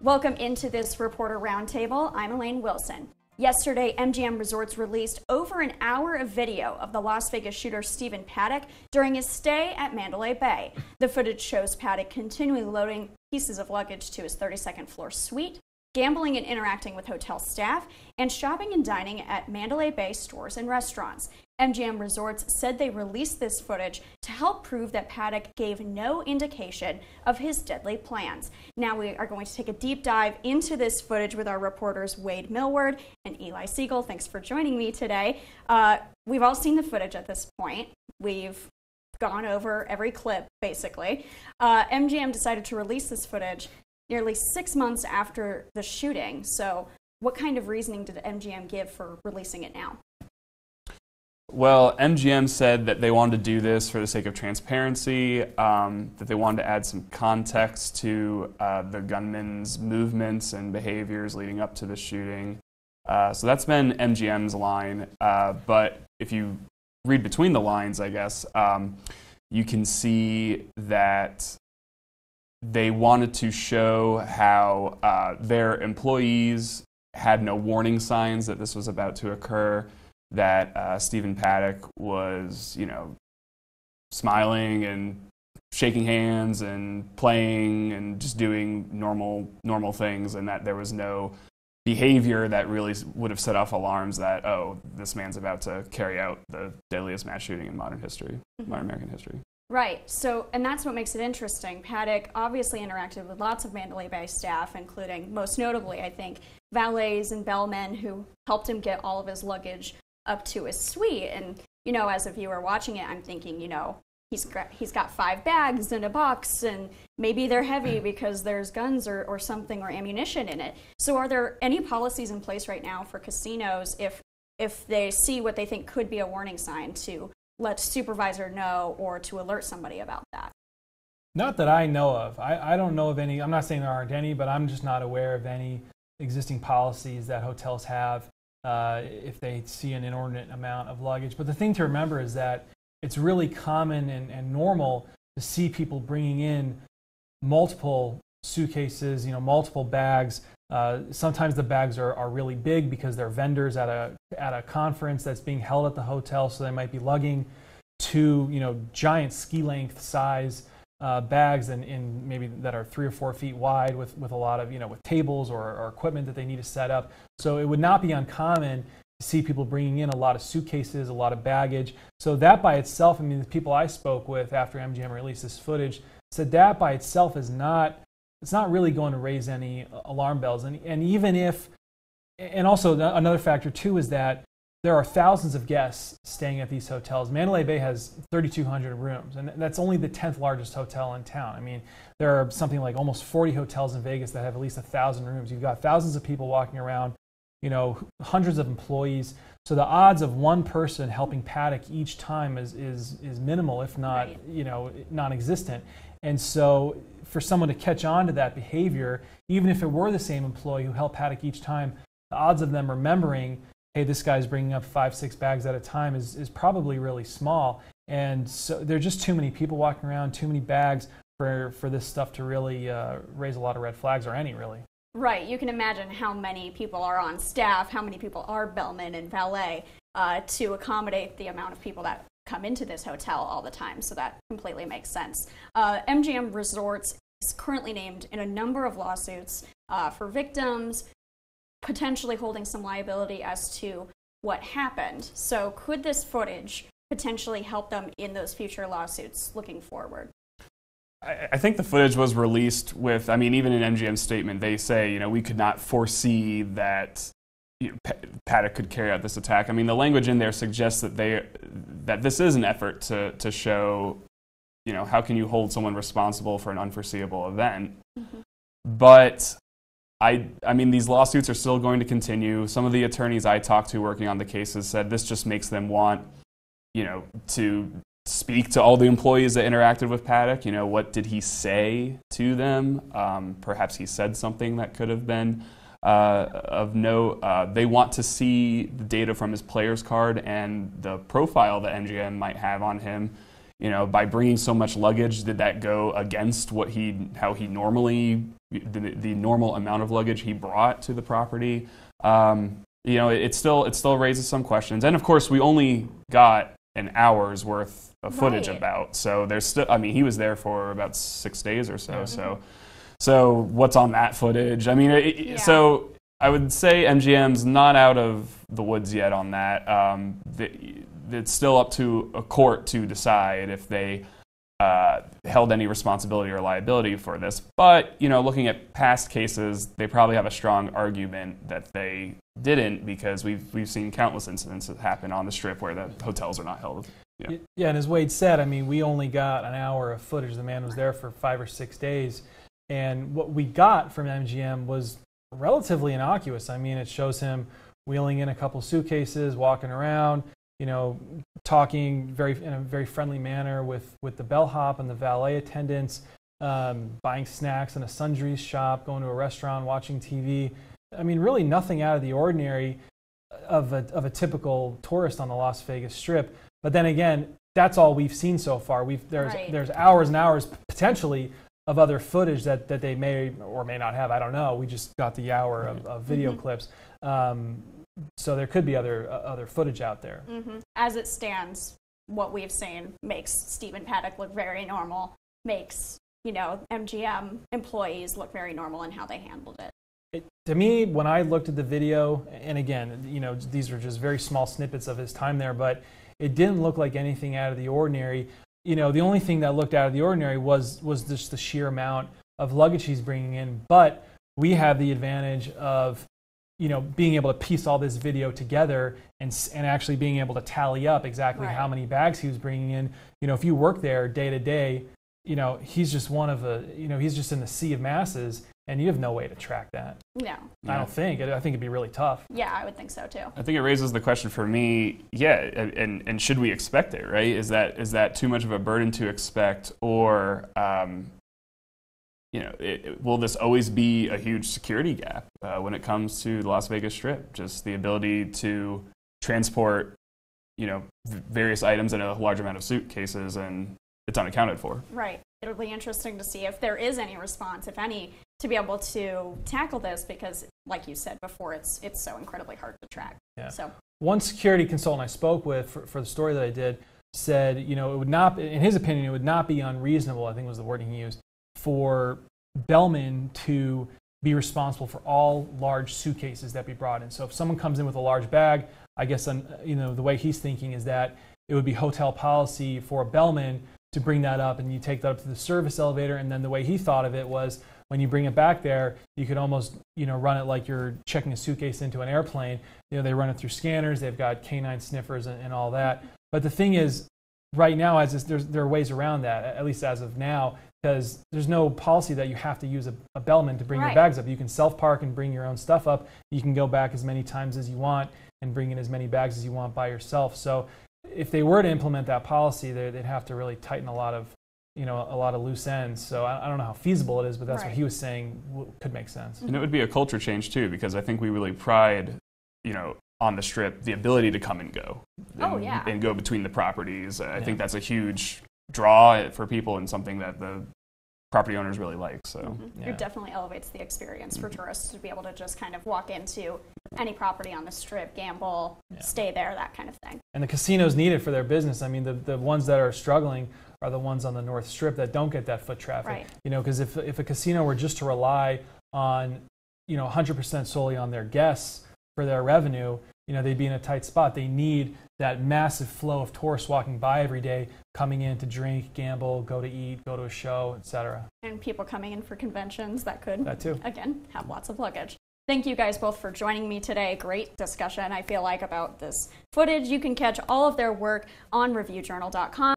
Welcome into this Reporter Roundtable. I'm Elaine Wilson. Yesterday, MGM Resorts released over an hour of video of the Las Vegas shooter Stephen Paddock during his stay at Mandalay Bay. The footage shows Paddock continually loading pieces of luggage to his 32nd floor suite, gambling and interacting with hotel staff, and shopping and dining at Mandalay Bay stores and restaurants. MGM Resorts said they released this footage to help prove that Paddock gave no indication of his deadly plans. Now we are going to take a deep dive into this footage with our reporters Wade Millward and Eli Siegel. Thanks for joining me today. We've all seen the footage at this point. We've gone over every clip, basically. MGM decided to release this footage nearly 6 months after the shooting. So what kind of reasoning did MGM give for releasing it now? Well, MGM said that they wanted to do this for the sake of transparency, that they wanted to add some context to the gunman's movements and behaviors leading up to the shooting. So that's been MGM's line. But if you read between the lines, I guess, you can see that they wanted to show how their employees had no warning signs that this was about to occur, that Stephen Paddock was, smiling and shaking hands and playing and just doing normal things, and that there was no behavior that really would have set off alarms that, oh, this man's about to carry out the deadliest mass shooting in modern history, modern American history. Right. So, and that's what makes it interesting. Paddock obviously interacted with lots of Mandalay Bay staff, including, most notably, I think, valets and bellmen who helped him get all of his luggage up to his suite. And, as a viewer watching it, I'm thinking, he's got 5 bags in a box, and maybe they're heavy because there's guns or something or ammunition in it. So are there any policies in place right now for casinos if they see what they think could be a warning sign to let supervisor know or to alert somebody about that? Not that I know of. I don't know of any. I'm not saying there aren't any, but I'm just not aware of any existing policies that hotels have if they see an inordinate amount of luggage. But the thing to remember is that it's really common and normal to see people bringing in multiple suitcases, multiple bags. Sometimes the bags are really big because they're vendors at a conference that's being held at the hotel, so they might be lugging 2 giant ski-length size bags and maybe that are 3 or 4 feet wide with a lot of with tables or equipment that they need to set up. So it would not be uncommon to see people bringing in a lot of suitcases, a lot of baggage. So that by itself, the people I spoke with after MGM released this footage said that by itself is not. It's not really going to raise any alarm bells. And even if, and also another factor too is that there are thousands of guests staying at these hotels. Mandalay Bay has 3,200 rooms, and that's only the 10th largest hotel in town. There are something like almost 40 hotels in Vegas that have at least 1,000 rooms. You've got thousands of people walking around, hundreds of employees. So the odds of one person helping Paddock each time is minimal, if not, non-existent. And so for someone to catch on to that behavior, even if it were the same employee who helped Paddock each time, the odds of them remembering, hey, this guy's bringing up 5-6 bags at a time is probably really small. And so there are just too many people walking around, too many bags for this stuff to really raise a lot of red flags, or any really. Right. You can imagine how many people are on staff, how many people are bellmen and valet to accommodate the amount of people that come into this hotel all the time. So that completely makes sense. MGM Resorts is currently named in a number of lawsuits for victims, potentially holding some liability as to what happened. So could this footage potentially help them in those future lawsuits looking forward? I think the footage was released with, even in MGM's statement, they say, we could not foresee that Paddock could carry out this attack. The language in there suggests that that this is an effort to show, how can you hold someone responsible for an unforeseeable event? Mm-hmm. But these lawsuits are still going to continue. Some of the attorneys I talked to working on the cases said this just makes them want, to speak to all the employees that interacted with Paddock. What did he say to them? Perhaps he said something that could have been of note. They want to see the data from his player's card and the profile that MGM might have on him. By bringing so much luggage, did that go against how he normally the normal amount of luggage he brought to the property. It still raises some questions. And of course, we only got an hour's worth of footage about. So there's still, he was there for about 6 days or so. Mm-hmm. So what's on that footage? So I would say MGM's not out of the woods yet on that. It's still up to a court to decide if they held any responsibility or liability for this. But, looking at past cases, they probably have a strong argument that they didn't, because we've seen countless incidents that happen on the Strip where the hotels are not held. Yeah, and as Wade said, we only got an hour of footage. The man was there for 5 or 6 days. And what we got from MGM was relatively innocuous. It shows him wheeling in a couple suitcases, walking around, talking in a very friendly manner with the bellhop and the valet attendants, buying snacks in a sundries shop, going to a restaurant, watching TV. Really nothing out of the ordinary of a typical tourist on the Las Vegas Strip. But then again, that's all we've seen so far. There's hours and hours potentially of other footage that they may or may not have. I don't know. We just got the hour of video clips. So there could be other footage out there. Mm-hmm. As it stands, what we've seen makes Stephen Paddock look very normal, makes MGM employees look very normal in how they handled it. To me, when I looked at the video, and again, these are just very small snippets of his time there, but it didn't look like anything out of the ordinary. The only thing that looked out of the ordinary was just the sheer amount of luggage he's bringing in. But we have the advantage of being able to piece all this video together and actually being able to tally up exactly how many bags he was bringing in. If you work there day to day, he's just he's just in the sea of masses, and you have no way to track that. No. I don't think. I think it'd be really tough. Yeah, I would think so too. I think it raises the question for me, and should we expect it, right? Is that too much of a burden to expect, or will this always be a huge security gap when it comes to the Las Vegas Strip? Just the ability to transport, various items in a large amount of suitcases, and it's unaccounted for. Right. It'll be interesting to see if there is any response, if any, to be able to tackle this, because, like you said before, it's so incredibly hard to track. Yeah. So one security consultant I spoke with for the story that I did said, it would not, in his opinion, it would not be unreasonable, I think was the wording he used, for bellmen to be responsible for all large suitcases that be brought in. So if someone comes in with a large bag, I guess the way he's thinking is that it would be hotel policy for a bellman to bring that up, and you take that up to the service elevator. And then the way he thought of it was, when you bring it back there, you could almost run it like you're checking a suitcase into an airplane. They run it through scanners. They've got canine sniffers and all that. But the thing is, right now, there are ways around that, at least as of now, because there's no policy that you have to use a bellman to bring your bags up. You can self-park and bring your own stuff up. You can go back as many times as you want and bring in as many bags as you want by yourself. So if they were to implement that policy, they'd have to really tighten a lot of loose ends. So I don't know how feasible it is, but that's what he was saying could make sense. And it would be a culture change too, because I think we really pride, on the Strip, the ability to come and go. And go between the properties. I think that's a huge draw for people, and something that the property owners really like. So it definitely elevates the experience for tourists to be able to just kind of walk into any property on the Strip, gamble, stay there, that kind of thing. And the casinos need it for their business. The ones that are struggling are the ones on the North Strip that don't get that foot traffic. Because if a casino were just to rely on 100% solely on their guests for their revenue, they'd be in a tight spot. They need that massive flow of tourists walking by every day, coming in to drink, gamble, go to eat, go to a show, etc. And people coming in for conventions that could, that too, again, have lots of luggage. Thank you guys both for joining me today. Great discussion, I feel like, about this footage. You can catch all of their work on reviewjournal.com.